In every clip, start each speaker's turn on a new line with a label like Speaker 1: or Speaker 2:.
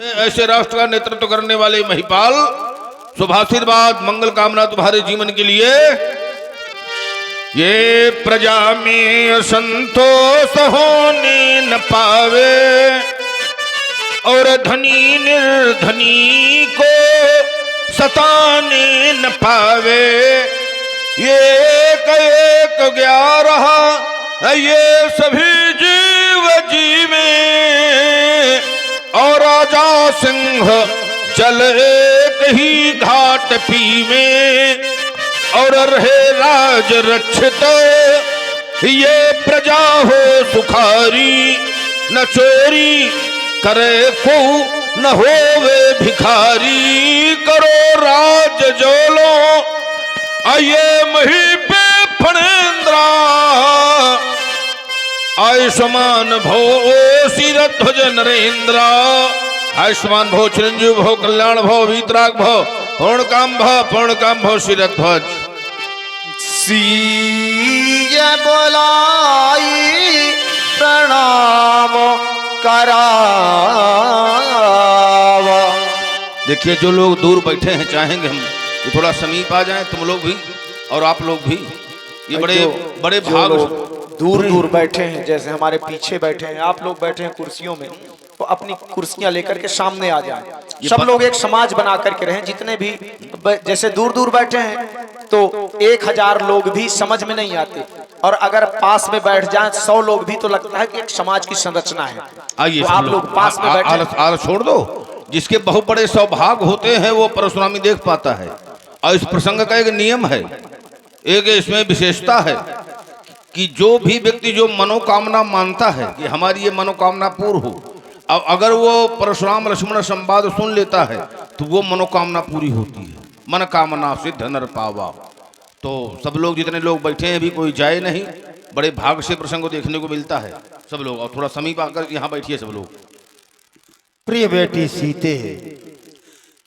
Speaker 1: ऐसे राष्ट्र का नेतृत्व करने वाले महिपाल, शुभाशीर्वाद मंगल कामना तुम्हारे जीवन के लिए। ये प्रजा में संतोष होने न पावे और धनी निर्धनी को सताने न पावे। ये एक 11 ये सभी जीव जीवे और राजा सिंह जल एक ही घाट पीवे और रहे राज रक्षित। ये प्रजा हो सुखारी न चोरी करे को न होवे भिखारी। करो राज जोलो आये मही पे फणेन्द्रा आयुष्मान भो शिरध्वज नरेंद्र। आयुष्मान भो चिरंजीव भो कल्याण भो वीतराग भो पूर्ण काम भो शिरध्वज।
Speaker 2: सीय बोलाई प्रणाम करावा।
Speaker 1: देखिए जो लोग दूर बैठे हैं चाहेंगे हम ये थोड़ा समीप आ जाएं, तुम लोग भी और आप लोग भी। ये बड़े बड़े भाग
Speaker 2: दूर दूर बैठे हैं, जैसे हमारे पीछे बैठे हैं, आप लोग बैठे हैं कुर्सियों में, तो अपनी कुर्सियां लेकर के सामने आ जाएं। सब लोग एक समाज बना करके रहें। जितने भी जैसे दूर दूर बैठे हैं तो 1000 लोग भी समझ में नहीं आते, और अगर पास में बैठ जाएं 100 लोग भी तो लगता है कि एक समाज की संरचना है।
Speaker 1: आइए
Speaker 2: तो आप लोग पास में बैठे।
Speaker 1: आलस छोड़ दो। जिसके बहुत बड़े सौभाग्य होते हैं वो परशुरामी देख पाता है। और इस प्रसंग का एक नियम है, एक इसमें विशेषता है कि जो भी व्यक्ति जो मनोकामना मानता है कि हमारी ये मनोकामना पूर्ण हो, अब अगर वो परशुराम लक्ष्मण संवाद सुन लेता है तो वो मनोकामना पूरी होती है। मन कामना सिद्ध नर पावा। तो सब लोग जितने लोग बैठे हैं भी कोई जाए नहीं, बड़े भाग से प्रसंग को देखने को मिलता है। सब लोग और थोड़ा समीप आकर यहाँ बैठिए सब लोग।
Speaker 3: प्रिय बेटी सीते,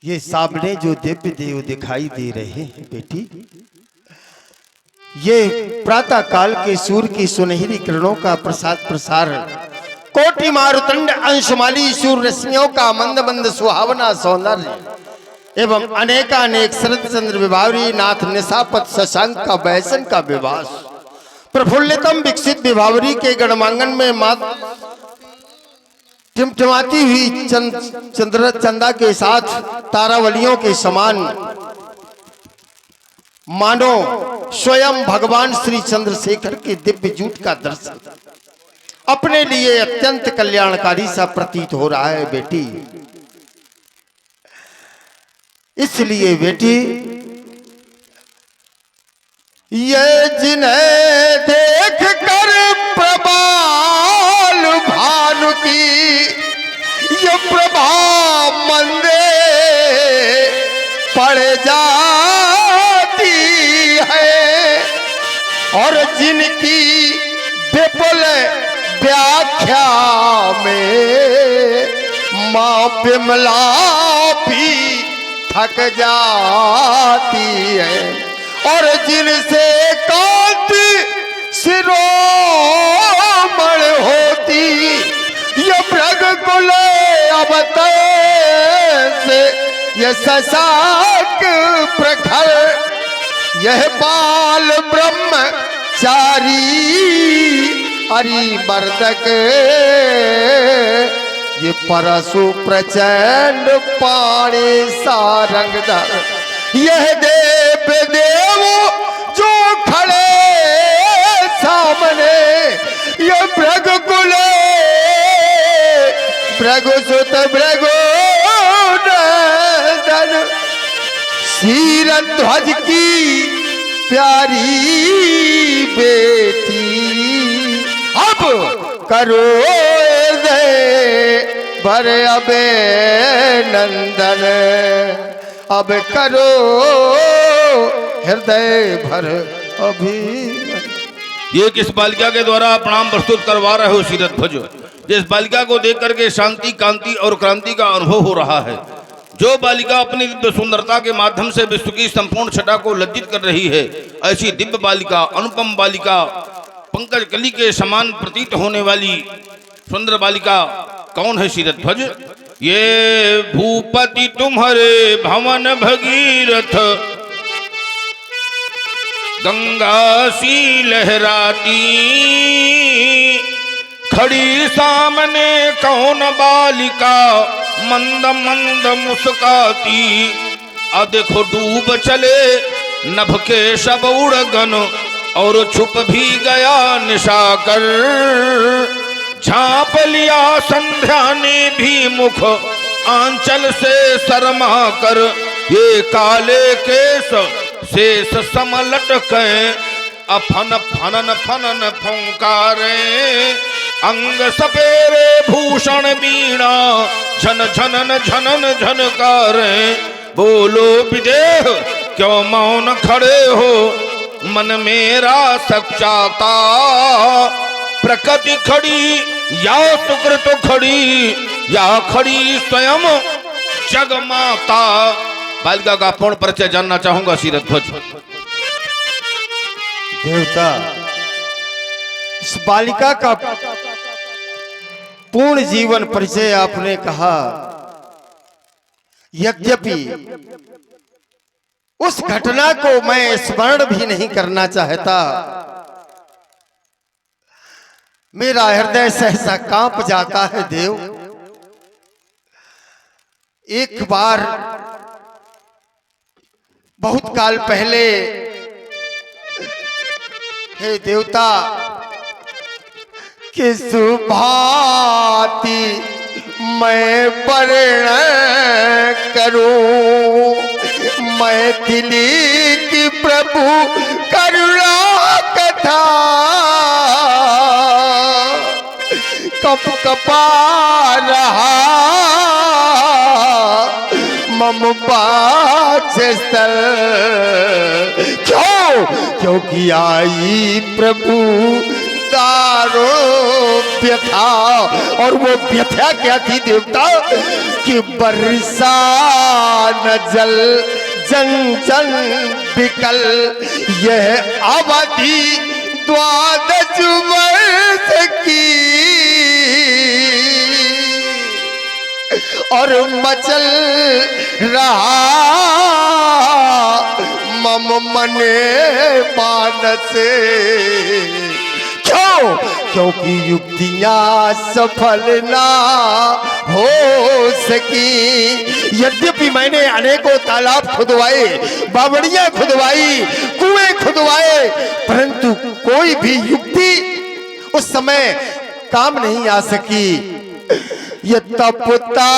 Speaker 3: ये सामने जो दिव्य देव दिखाई दे रहे हैं बेटी, ये प्रातः काल के सूर्य की सुनहरी किरणों का प्रसारण, कोटि मारुतंड अंशमाली सूर्य रश्मियों का मंद मंद सुहावना सौंदर्य एवं अनेकानेक शरद चंद्र विभावरी नाथ निशापत शशांक का बैसन का विवास, प्रफुल्लितम विकसित विभावरी के गणमांगन में मात टिमटिमाती हुई चंदा के साथ तारावलियों के समान मानो स्वयं भगवान श्री चंद्रशेखर के दिव्य जूट का दर्शन अपने लिए अत्यंत कल्याणकारी सा प्रतीत हो रहा है बेटी। इसलिए बेटी, ये जिन्हें देख कर प्रबाल भानु की ये प्रभा मंदे पड़ जाती है, और जिनकी विपुल व्याख्या में मां बिमला भी थक जाती है, और जिनसे कांति शिरोमण होती ये भृग कुल अवतय से ये शशांक प्रखर यह बाल ब्रह्मचारी अरिमर्दक ये परशु प्रचंड पाणी सारंगधर यह देव देव जो खड़े सामने ये भृगकुल भृगुसुत भृगु नंदन शीरध्वज की प्यारी बेटी। अब करो दे भर अबे नंदन, अब करो हृदय भर अभी।
Speaker 1: ये किस बालिका के द्वारा प्रणाम प्रस्तुत करवा रहे हो शीरध्वज? जिस बालिका को देख करके शांति कांति और क्रांति का अनुभव हो रहा है, जो बालिका अपनी दिव्य सुंदरता के माध्यम से विश्व की संपूर्ण छटा को लज्जित कर रही है, ऐसी दिव्य बालिका, अनुपम बालिका, पंकज कली के समान प्रतीत होने वाली सुंदर बालिका कौन है शीरध्वज? ये भूपति तुम्हारे भवन भगीरथ, गंगा सी लहराती, खड़ी सामने कौन बालिका मंद मंद मुस्काती। आ देखो डूब चले नभ के सब उड़गन, और छुप भी गया निशाकर। झांप लिया संध्या ने भी मुख आंचल से शर्मा कर। ये काले केस शेष समलट के अफन फनन फनन फुंकारे। अंग सपेरे भूषण बीणा झन झनन झनन झनकारे। बोलो विदेह क्यों मौन खड़े हो, मन मेरा सच्चाता। प्रकृति खड़ी या सुकृत खड़ी, या खड़ी स्वयं जगमाता। बालिका का पूर्ण परिचय जानना चाहूंगा सीरथ ध्वज।
Speaker 3: देवता, इस बालिका का पूर्ण जीवन परिचय आपने कहा, यद्यपि उस घटना को मैं स्मरण भी नहीं करना चाहता। मेरा हृदय सहसा कांप जाता है देव। एक बार बहुत काल पहले, हे देवता, कि सुभाति मैं वर्णन करूं, मैथिली की प्रभु करुणा कथा। कप कपा रहा मम पाचस्थल। क्यों? क्योंकि आई प्रभु दारो व्यथा। और वो व्यथा क्या थी देवता? कि बरसा न जल जन जन बिकल। यह अवधि 12 वर्ष की, और मचल रहा मम मने मानस। क्यों? क्योंकि युक्तियां सफल ना हो सकी। यद्यपि मैंने अनेकों तालाब खुदवाए, बावड़ियां खुदवाई, कुएं खुदवाए, परंतु कोई भी युक्ति उस समय काम नहीं आ सकी। ये तपता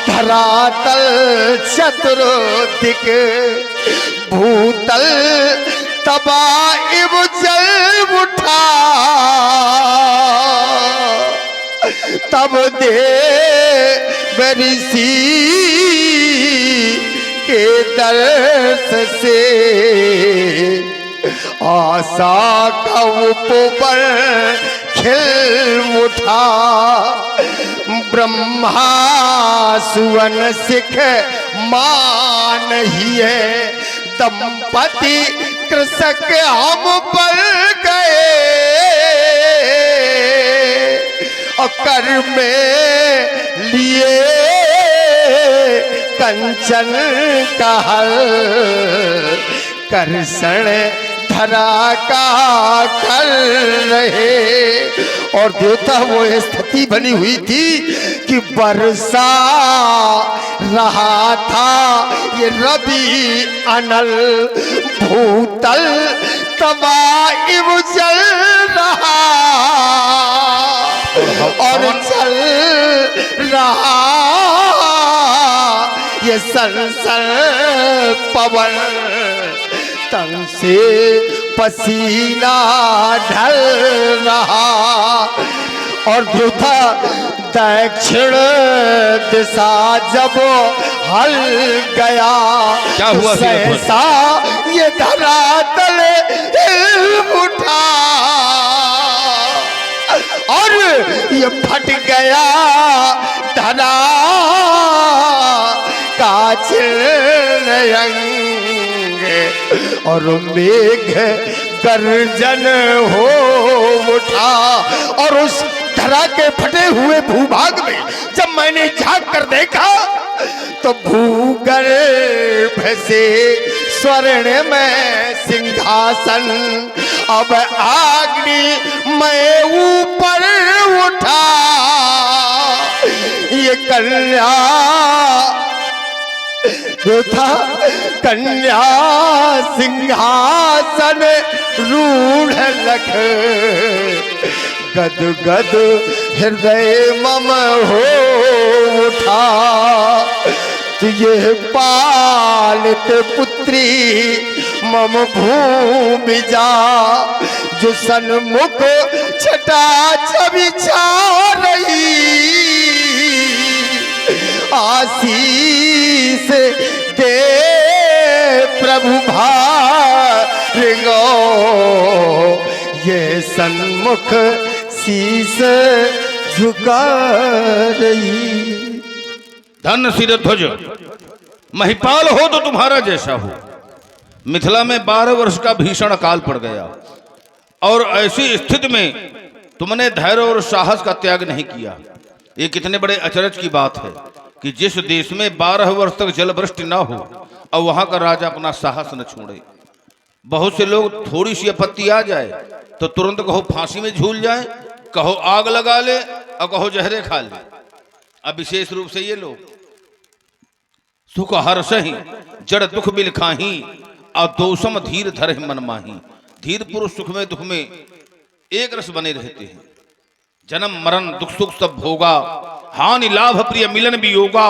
Speaker 3: धरातल चतुर्दिक, भूतल तबा इव जल उठा। तब दे ऋषि के दर्श से आशा का उपवर खिल उठा। ब्रह्मा सुवन सिख मान ही है, दंपति कृषक हम पर गए। और कर में लिए कंचन का हल, कर्षण धरा का कर रहे। और देवता वो स्थिति बनी हुई थी कि बरसा रहा था ये रवि अनल, भूतल तबाइव जल रहा। और चल रहा ये सनसन पवन, तन से पसीना ढल रहा। और देवता दक्षिण दिशा जब हल गया,
Speaker 1: क्या हुआ?
Speaker 3: सहसा ये धरातल हिल उठा। और ये फट गया धरा का चिरंग। और मेघ गर्जन हो उठा। और उस धरा के फटे हुए भूभाग में जब मैंने झांक कर देखा तो भूगर्भ से स्वर्ण में सिंहासन, अब अग्नि मैं ऊपर उठा, ये कन्या जो था कन्या सिंहासन रूढ़ लख, गद गद हृदय मम हो उठा, तुझे पालित पुत्री मम भूमि जा, जो सन्मुख छटा छवि छा रही, आशीष दे प्रभु भारिगो, ये सन्मुख शीस झुका रही।
Speaker 1: धन सिर ध्वज, महिपाल हो तो तुम्हारा जैसा हो। मिथिला में 12 वर्ष का भीषण अकाल पड़ गया और ऐसी स्थिति में तुमने धैर्य और साहस का त्याग नहीं किया। ये कितने बड़े अचरज की बात है कि जिस देश में 12 वर्ष तक जल वृष्टि न हो और वहां का राजा अपना साहस न छोड़े। बहुत से लोग थोड़ी सी आपत्ति आ जाए तो तुरंत कहो फांसी में झूल जाए, कहो आग लगा ले और कहो जहरे खा ले। अब विशेष रूप से ये लोग सुख हर सही जड़ दुख बिल खाही, अदोषम धीर धर मन माही। धीर पुरुष सुख में दुख में एक रस बने रहते हैं। जन्म मरण दुख सुख सब भोगा, हानि लाभ प्रिय मिलन भी योगा,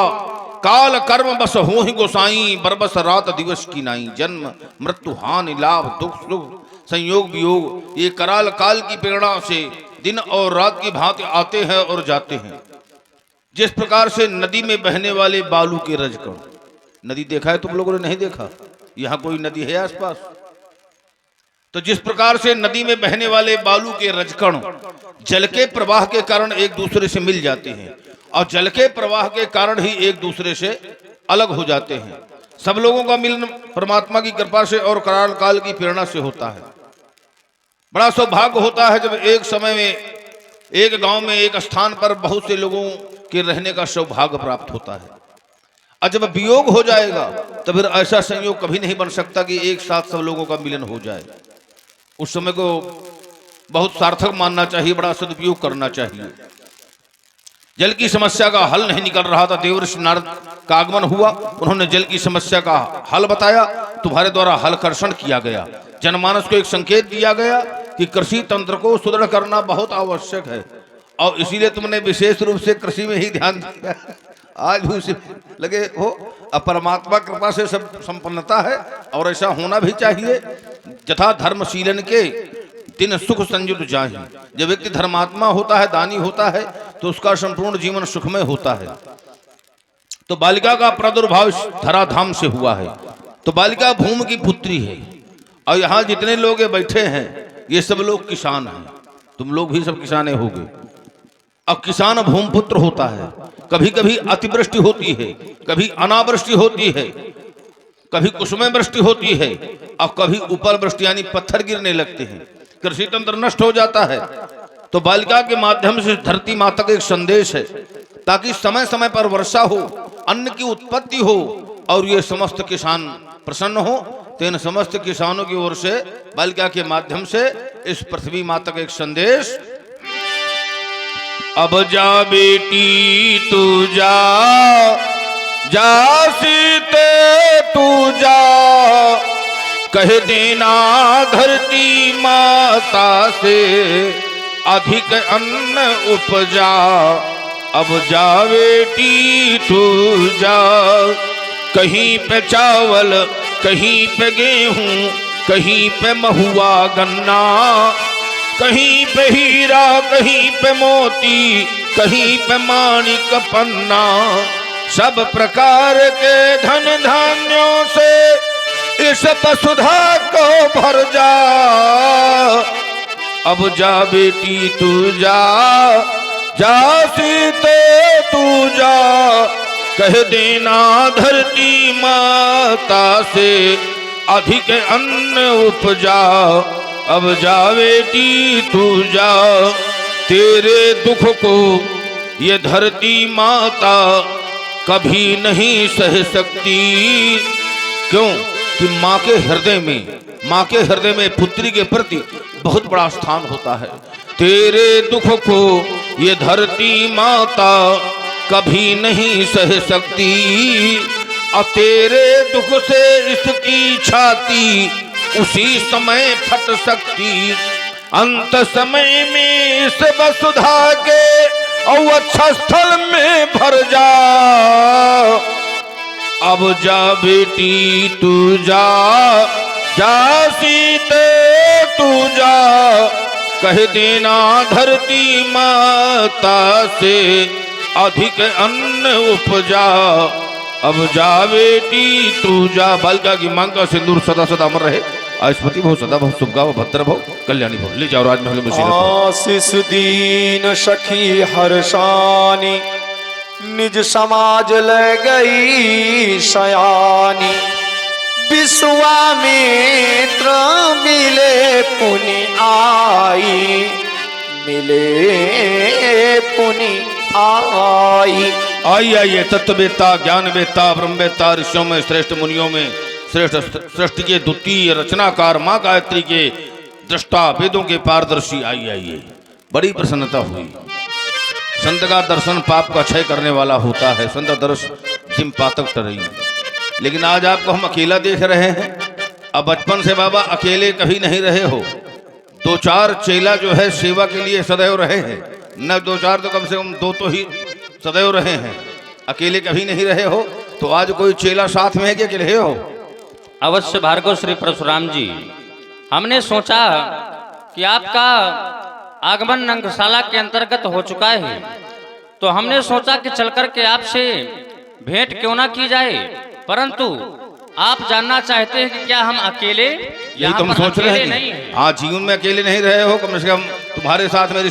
Speaker 1: काल कर्म बस हो ही गोसाई, बरबस रात दिवस की नाई। जन्म मृत्यु हानि लाभ दुख सुख संयोग वियोग, ये कराल काल की प्रेरणा से दिन और रात की भांति आते हैं और जाते हैं। जिस प्रकार से नदी में बहने वाले बालू के रजकण, नदी देखा है तुम लोगों ने? नहीं देखा? यहां कोई नदी है आसपास? तो जिस प्रकार से नदी में बहने वाले बालू के रजकण जल के प्रवाह के कारण एक दूसरे से मिल जाते हैं और जल के प्रवाह के कारण ही एक दूसरे से अलग हो जाते हैं। सब लोगों का मिलन परमात्मा की कृपा से और कराल काल की प्रेरणा से होता है। बड़ा सौभाग्य होता है जब एक समय में एक गांव में एक स्थान पर बहुत से लोगों के रहने का सौभाग्य प्राप्त होता है। और जब वियोग हो जाएगा तो फिर ऐसा संयोग कभी नहीं बन सकता कि एक साथ सब लोगों का मिलन हो जाए। उस समय को बहुत सार्थक मानना चाहिए, बड़ा सदुपयोग करना चाहिए। जल की समस्या का हल नहीं निकल रहा था, देवर्षि नारद का आगमन हुआ, उन्होंने जल की समस्या का हल बताया, तुम्हारे द्वारा हल कर्षण किया गया। जनमानस को एक संकेत दिया गया कि कृषि तंत्र को सुदृढ़ करना बहुत आवश्यक है और इसीलिए तुमने विशेष रूप से कृषि में ही ध्यान दिया। आज भी उसे लगे हो। अब परमात्मा कृपा से सब संपन्नता है और ऐसा होना भी चाहिए। यथा धर्मशीलन के दिन सुख संयुक्त जाहि। जब व्यक्ति धर्मात्मा होता है, दानी होता है, तो उसका संपूर्ण जीवन सुखमय होता है। तो बालिका का प्रादुर्भाव धराधाम से हुआ है। तो बालिका भूमि की पुत्री है और यहाँ जितने लोग बैठे हैं ये सब लोग किसान हैं। तुम लोग भी सब किसाने होगे। अब किसान भूमिपुत्र होता है। कभी कभी अतिवृष्टि होती है, कभी अनावृष्टि होती है, कभी कुसुमे वृष्टि होती है और कभी ऊपर वृष्टि यानी पत्थर गिरने लगते हैं, कृषि तंत्र नष्ट हो जाता है। तो बालिका के माध्यम से धरती माता का एक संदेश है ताकि समय समय पर वर्षा हो, अन्न की उत्पत्ति हो और ये समस्त किसान प्रसन्न हो। तो इन समस्त किसानों की ओर से बालिका के माध्यम से इस पृथ्वी माता का एक संदेश, अब जा बेटी तू जा, जा सीते तू जा, कह देना धरती माता से अधिक अन्न उपजा। अब जा बेटी तू जा, कहीं पे चावल, कहीं पे गेहूं, कहीं पे महुआ गन्ना, कहीं पे हीरा, कहीं पे मोती, कहीं पे माणिक पन्ना, सब प्रकार के धन धान्यों से इस वसुधा को भर जा। अब जा बेटी तू जा, जा सीते तू जा, कह देना धरती माता से अधिक अन्न उपजा। अब जा बेटी तू जा, तेरे दुख को ये धरती माता कभी नहीं सह सकती। क्यों कि माँ के हृदय में पुत्री के प्रति बहुत बड़ा स्थान होता है। तेरे दुख को ये धरती माता कभी नहीं सह सकती, और तेरे दुख से इसकी छाती उसी समय फट सकती। अंत समय में इस वसुधा के अवक्षस्थल में भर जा। अब जा बेटी तू जा, जा सीते तू जा, कह देना धरती माता से अधिक अन्न उपजा। अब जा बेटी तू जा। बालिका की मांग का सिंदूर सदा सदा अमर रहे। आयुष्मती भव, सदा भव, शुभ गाव, भद्र भव, कल्याणी भव। ले जाओ राजमहल में।
Speaker 2: आशीष दीन सखी हर्षानी, निज समाज ले गई शयानी। विश्वामित्र मिले पुनि आई, मिले पुनि आई।
Speaker 1: आइए तत्ववेत्ता, ज्ञानवेत्ता, ब्रह्मवेत्ता, ऋषियों में श्रेष्ठ, मुनियों में श्रेष्ठ, सृष्टि के द्वितीय रचनाकार माँ गायत्री के दृष्टा, वेदों के पारदर्शी, आइए। बड़ी प्रसन्नता हुई। संत का दर्शन पाप का क्षय करने वाला होता है। संत दर्श जिम पातक टरई। लेकिन आज आपको हम अकेला देख रहे हैं। अब बचपन से बाबा अकेले कभी नहीं रहे हो। 2-4 चेला जो है सेवा के लिए सदैव रहे हैं। न 2-4 तो कम से कम 2 तो ही सदैव रहे हैं। अकेले कभी नहीं रहे हो। तो आज कोई चेला साथ में है कि अकेले हो?
Speaker 4: अवश्य भार्गव श्री परशुराम जी, हमने सोचा कि आपका आगमन रंगशाला के अंतर्गत हो चुका है, तो हमने सोचा कि चलकर के आपसे भेंट क्यों ना की जाए। परंतु आप जानना चाहते हैं कि क्या हम अकेले
Speaker 1: यही तुम सोच रहे हैं? हाँ, जीवन में अकेले नहीं रहे हो। कम से कम तुम्हारे साथ मेरी